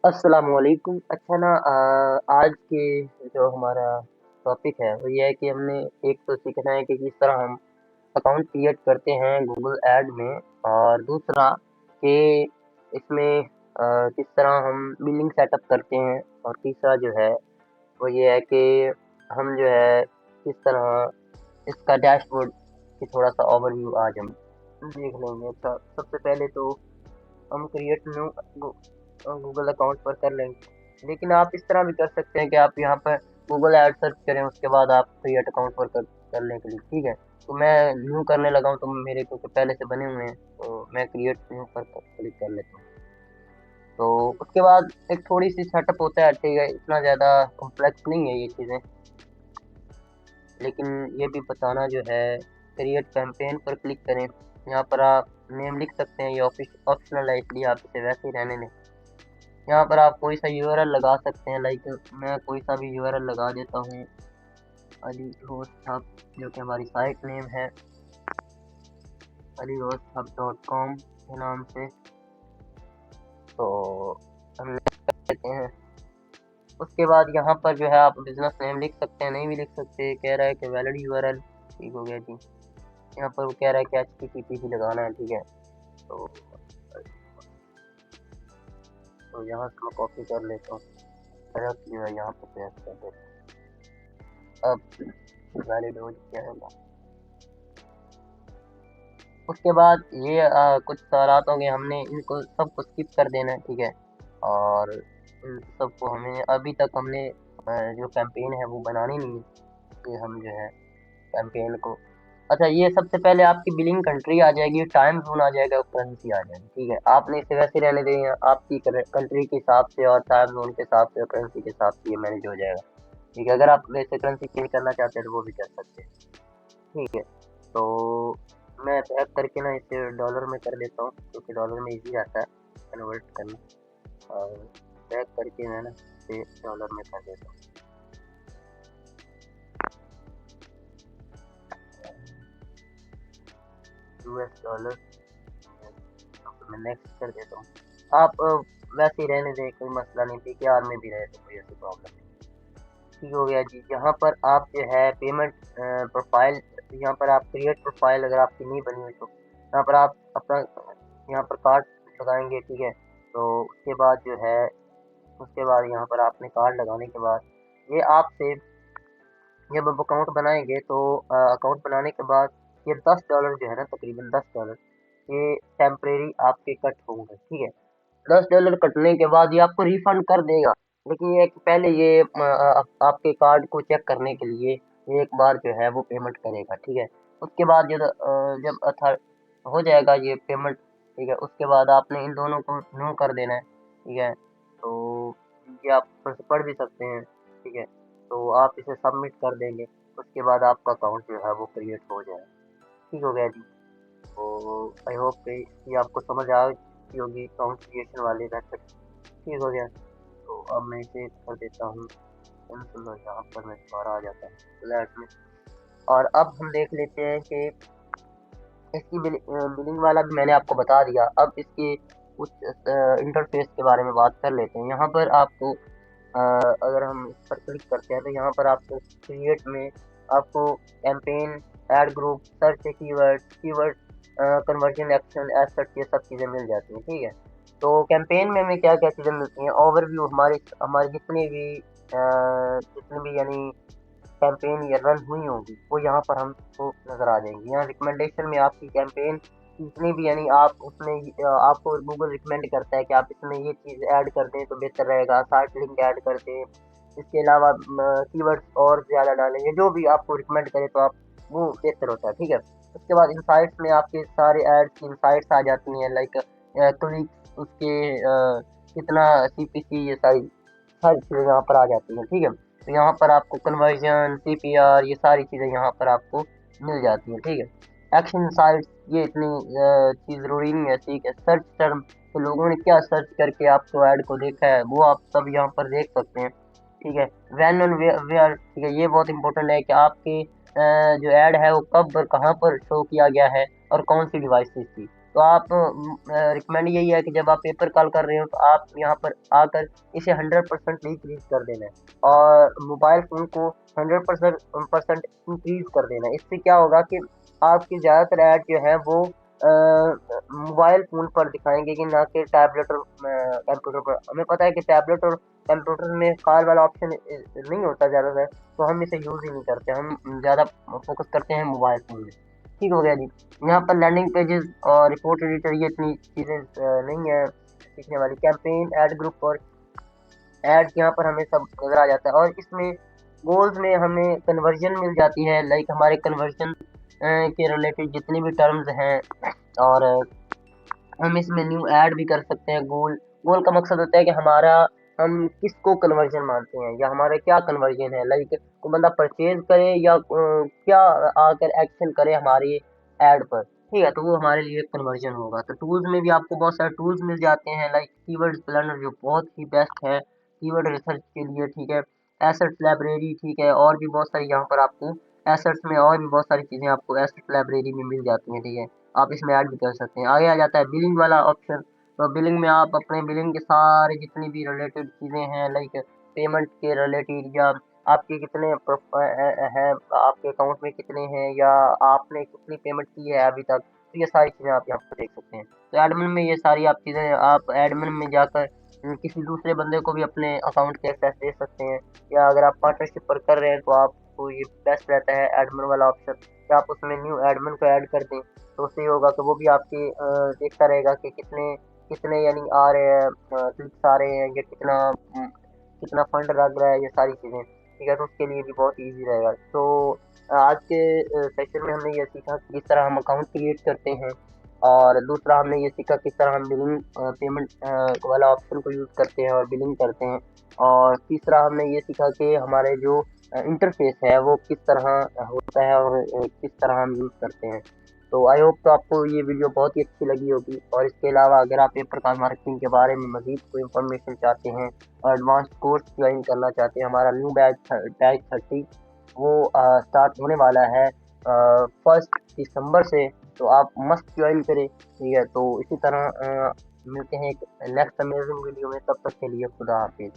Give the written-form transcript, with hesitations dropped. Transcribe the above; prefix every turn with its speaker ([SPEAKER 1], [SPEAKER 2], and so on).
[SPEAKER 1] अस्सलामुअलैकुम। अच्छा ना, आज के जो हमारा टॉपिक है वो ये है कि हमने एक तो सीखना है कि किस तरह हम अकाउंट क्रिएट करते हैं गूगल ऐड में, और दूसरा कि इसमें किस तरह हम बिलिंग सेटअप करते हैं, और तीसरा जो है वो ये है कि हम जो है किस तरह इसका डैशबोर्ड की थोड़ा सा ओवरव्यू आज हम देख लेंगे। अच्छा, सबसे पहले तो हम क्रिएट न्यू गूगल अकाउंट पर कर लेंगे, लेकिन आप इस तरह भी कर सकते हैं कि आप यहाँ पर गूगल ऐड सर्च करें, उसके बाद आप क्रिएट अकाउंट पर करने के लिए, ठीक है। तो मैं न्यू करने लगा हूँ, तो मेरे क्योंकि पहले से बने हुए हैं, तो मैं क्रिएट न्यू पर क्लिक कर लेता हूँ। तो उसके बाद एक थोड़ी सी सेटअप होता है, ठीक है, इतना ज़्यादा कॉम्प्लेक्स नहीं है ये चीज़ें, लेकिन ये भी बताना जो है, क्रिएट कैंपेन पर क्लिक करें। यहाँ पर आप नेम लिख सकते हैं, ये ऑप्शनल है इसलिए आप इसे वैसे ही रहने दें। यहाँ पर आप कोई सा यूआरएल लगा सकते हैं, लाइक मैं कोई सा भी यूआरएल लगा देता हूँ, अली होस्ट हब, जो कि हमारी साइट नेम है, alihosthub.com के नाम से। तो हम लिख देते हैं। उसके बाद यहाँ पर जो है आप बिजनेस नेम लिख सकते हैं, नहीं भी लिख सकते। कह रहा है कि वैलिड यूआरएल, ठीक हो गया जी। यहाँ पर वो कह रहा है कि HTTP भी लगाना है, ठीक है। तो यहाँ से मैं कॉपी कर लेता हूँ, डायरेक्ट जो है यहाँ पर पेस्ट कर देता हूँ। अब वैलिड हो जाएगा। उसके बाद ये कुछ सवालात होंगे, हमने इनको सबको स्किप कर देना है, ठीक है। और इन सबको हमें अभी तक हमने जो कैंपेन है वो बनानी नहीं है, कि हम जो है कैंपेन को, अच्छा, ये सबसे पहले आपकी बिलिंग कंट्री आ जाएगी, टाइम जोन आ जाएगा, करेंसी आ जाएगी, ठीक है। आपने इसे वैसे रहने देंगे, आपकी कंट्री के हिसाब से और टाइम जोन के हिसाब से और करेंसी के हिसाब से ये मैनेज हो जाएगा, ठीक है। अगर आप वैसे करेंसी चेंज करना चाहते हैं तो वो भी कर सकते हैं, ठीक है। तो मैं बैक करके ना इसे डॉलर में कर देता हूँ, क्योंकि डॉलर में इजी रहता है कन्वर्ट करना। और बैक करके मैं ना इसे डॉलर में कर देता हूँ, US डॉलर। तो मैं नेक्स्ट कर देता हूँ। आप वैसे ही रहने दें, कोई मसला नहीं, PKR में भी रहे तो कोई ऐसी प्रॉब्लम नहीं। ठीक हो गया जी। यहाँ पर आप जो है पेमेंट प्रोफाइल, यहाँ पर आप क्रिएट प्रोफाइल अगर आपकी नहीं बनी हुई तो यहाँ पर आप अपना यहाँ पर कार्ड लगाएंगे, ठीक है। तो उसके बाद जो है, उसके बाद यहाँ पर आपने कार्ड लगाने के बाद ये आपसे, जब आप अकाउंट बनाएंगे तो अकाउंट बनाने के बाद ये $10 जो है ना, तकरीबन $10 ये टेम्परेरी आपके कट होंगे, ठीक है। $10 कटने के बाद ये आपको रिफंड कर देगा, लेकिन ये कि पहले ये आपके कार्ड को चेक करने के लिए एक बार जो है वो पेमेंट करेगा, ठीक है। उसके बाद जब अथर हो जाएगा ये पेमेंट, ठीक है, उसके बाद आपने इन दोनों को नो कर देना है, ठीक है। तो ये आप पढ़ भी सकते हैं, ठीक है। तो आप इसे सबमिट कर देंगे, उसके बाद आपका अकाउंट जो है वो क्रिएट हो जाएगा, ठीक हो गया जी। तो आई होप कि इसकी आपको समझ आ गई होगी अकाउंट क्रिएशन वाले मेथड, ठीक हो गया। तो अब मैं इसे कर देता हूँ कैंसिल, और यहाँ पर मैं दोबारा आ जाता है फ्लैट में। और अब हम देख लेते हैं कि इसकी बिलिंग वाला भी मैंने आपको बता दिया। अब इसके कुछ इंटरफेस के बारे में बात कर लेते हैं। यहाँ पर आपको अगर हम इस पर क्लिक करते हैं तो यहाँ पर आपको क्रिएट में आपको campaign, ad group, search keyword, keyword conversion action, as such ये सब चीज़ें मिल जाती हैं, ठीक है। तो कैंपेन में हमें क्या क्या चीज़ें मिलती हैं, ओवरव्यू, हमारे हमारे जितने भी यानी कैंपेन या रन हुई होंगी वो यहाँ पर हमको नज़र आ जाएंगी। यहाँ रिकमेंडेशन में आपकी कैंपेन जितनी भी, यानी आप उसमें आपको गूगल रिकमेंड करता है कि आप इसमें ये चीज़ ऐड कर दें तो बेहतर रहेगा, साइट लिंक ऐड कर दें, इसके अलावा कीवर्ड्स और ज़्यादा डालेंगे, जो भी आपको रिकमेंड करे तो आप वो बेहतर होता है, ठीक है। उसके बाद इनसाइट्स में आपके सारे ऐड की इनसाइट्स आ जाती हैं, लाइक क्लिक, उसके कितना CPC, ये सारी सारी चीज़ें यहाँ पर आ जाती हैं, ठीक है। तो यहाँ पर आपको कन्वर्जन, CPR, ये सारी चीज़ें यहाँ पर आपको मिल जाती हैं, ठीक है। एक्शन साइट्स, ये इतनी चीज़ ज़रूरी नहीं है, ठीक है। सर्च टर्म, तो लोगों ने क्या सर्च करके आपको ऐड को देखा है वो आप सब यहाँ पर देख सकते हैं, ठीक है। व्हेन एंड वेयर, ठीक है, ये बहुत इंपॉर्टेंट है कि आपकी जो ऐड है वो कब और कहाँ पर शो किया गया है और कौन सी डिवाइस थी। तो आप रिकमेंड यही है कि जब आप पेपर कॉल कर रहे हो तो आप यहाँ पर आकर इसे 100% इंक्रीज कर देना है और मोबाइल फ़ोन को 100% इंक्रीज कर देना है। इससे क्या होगा कि आपकी ज़्यादातर ऐड जो है वो मोबाइल फ़ोन पर दिखाएंगे कि ना कि टैबलेट और कंप्यूटर पर। हमें पता है कि टैबलेट और कंप्यूटर में कॉल वाला ऑप्शन नहीं होता ज़्यादातर, तो हम इसे यूज़ ही नहीं करते, हम ज़्यादा फोकस करते हैं मोबाइल फ़ोन में। ठीक हो गया जी। यहाँ पर लैंडिंग पेजेस और रिपोर्ट एडिटर ये इतनी चीज़ें नहीं है सीखने वाली। कैंपेन ऐड ग्रुप और ऐड यहाँ पर हमें सब नज़र आ जाता है और इसमें गोल्स में हमें कन्वर्जन मिल जाती है, लाइक हमारे कन्वर्जन के रिलेटेड जितनी भी टर्म्स हैं और हम इसमें न्यू ऐड भी कर सकते हैं। गोल गोल का मकसद होता है कि हमारा हम किसको कन्वर्जन मानते हैं या हमारे क्या कन्वर्जन है, लाइक कोई बंदा परचेज करे या क्या आकर एक्शन करे हमारी ऐड पर। ठीक है, तो वो हमारे लिए कन्वर्जन होगा। तो टूल्स में भी आपको बहुत सारे टूल्स मिल जाते हैं, लाइक कीवर्ड प्लानर जो बहुत ही बेस्ट है कीवर्ड रिसर्च के लिए। ठीक है, एसेट्स लाइब्रेरी, ठीक है, और भी बहुत सारी यहाँ पर आपको एसेट्स में और भी बहुत सारी चीज़ें आपको एसेट लाइब्रेरी में मिल जाती हैं। ठीक है, आप इसमें ऐड भी कर सकते हैं। आगे आ जाता है बिलिंग वाला ऑप्शन। तो बिलिंग में आप अपने बिलिंग के सारे जितनी भी रिलेटेड चीज़ें हैं, लाइक पेमेंट के रिलेटेड या आपके कितने हैं, आपके अकाउंट में कितने हैं या आपने कितनी पेमेंट की है अभी तक, तो ये सारी चीज़ें आप यहाँ पर देख सकते हैं। तो एडमिन में ये सारी आप चीज़ें आप एडमिन में जाकर किसी दूसरे बंदे को भी अपने अकाउंट के एक्सेस दे सकते हैं, या अगर आप पार्टनरशिप पर कर रहे हैं तो आपको ये बेस्ट रहता है एडमिन वाला ऑप्शन कि आप उसमें न्यू एडमिन को ऐड कर दें। तो उससे ये होगा कि वो भी आपके देखता रहेगा कि कितने कितने यानी आ रहे हैं, क्लिक्स आ रहे हैं या कितना फंड लग रहा है, ये सारी चीज़ें। ठीक है, तो उसके लिए भी बहुत ईज़ी रहेगा। तो आज के सेशन में हमने ये सीखा कि किस तरह हम अकाउंट क्रिएट करते हैं और दूसरा हमने ये सीखा किस तरह हम बिलिंग पेमेंट वाला ऑप्शन को यूज़ करते हैं और बिलिंग करते हैं, और तीसरा हमने ये सीखा कि हमारे जो इंटरफेस है वो किस तरह होता है और किस तरह हम यूज़ करते हैं। तो आई होप तो आपको ये वीडियो बहुत ही अच्छी लगी होगी, और इसके अलावा अगर आप पेपर कॉल मार्केटिंग के बारे में मज़ीद कोई इन्फॉर्मेशन चाहते हैं और एडवांस कोर्स ज्वाइन करना चाहते हैं, हमारा न्यू बैच 30 वो स्टार्ट होने वाला है 1 दिसंबर से, तो आप मस्ट ज्वाइन करें। ठीक है, तो इसी तरह मिलते हैं एक नेक्स्ट अमेजिंग वीडियो में, तब तक के लिए खुदा हाफिज़।